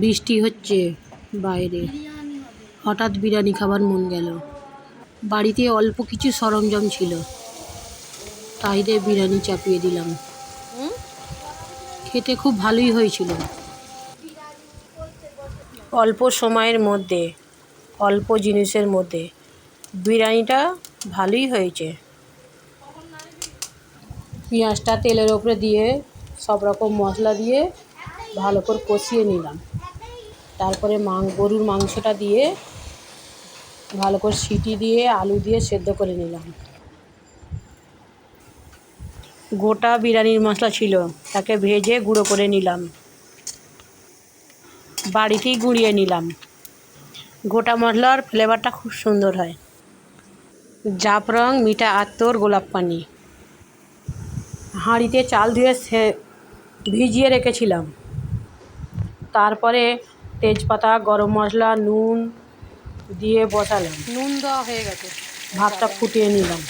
বৃষ্টি হচ্ছে বাইরে, হঠাৎ বিরিয়ানি খাবার মন গেল। বাড়িতে অল্প কিছু সরঞ্জাম ছিল, তাই দিয়ে বিরিয়ানি চাপিয়ে দিলাম। খেতে খুব ভালোই হয়েছিল। অল্প সময়ের মধ্যে, অল্প জিনিসের মধ্যে বিরিয়ানিটা ভালোই হয়েছে। পেঁয়াজটা তেলের ওপরে দিয়ে সব রকম মশলা দিয়ে ভালো করে কষিয়ে নিলাম। তারপরে গরুর মাংসটা দিয়ে ভালো করে সিটি দিয়ে আলু দিয়ে সেদ্ধ করে নিলাম। গোটা বিরিয়ানির মশলা ছিল, তাকে ভেজে গুঁড়ো করে নিলাম। বাড়িতেই গুঁড়িয়ে নিলাম। গোটা মশলার ফ্লেভারটা খুব সুন্দর হয়। জাফরান, মিঠা আতর, গোলাপ পানি। হাঁড়িতে চাল ধুয়ে ভিজিয়ে রেখেছিলাম। তারপরে তেজপাতা, গরম মশলা, নুন দিয়ে বসালাম। নুন দেওয়া হয়ে গেছে। ভাতটা ফুটিয়ে নিলাম।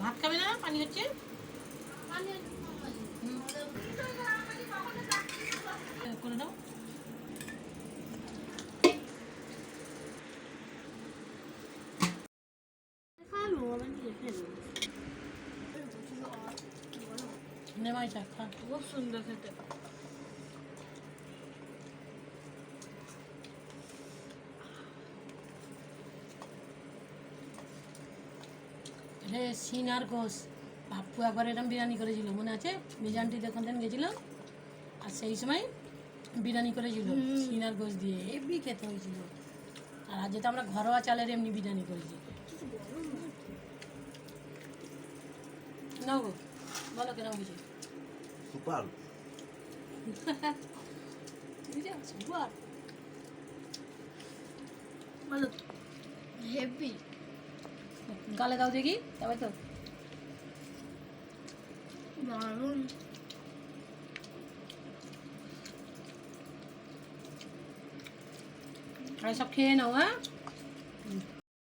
ভাত খাবে না? পানি হচ্ছে। করে দাও। নেমাই চা খা, খুব সুন্দর খেতে। রে সিনার ঘোষ বাপ্পু একবার এরকম বিরিয়ানি করেছিল, মনে আছে? মিজানটি যখন গেছিল, আর সেই সময় বিরিয়ানি করেছিল সিনার ঘোষ দিয়ে, এমনি খেতে হয়েছিল। আর আজ তো আমরা ঘরোয়া চালের এমনি বিরিয়ানি করেছি। না গো, বলো কেন বুঝি? সুপার সুপার বলো, হেভি। গালে দাও দেখি, তবে তো দারুণ। সব খেয়ে নাও, হ্যাঁ?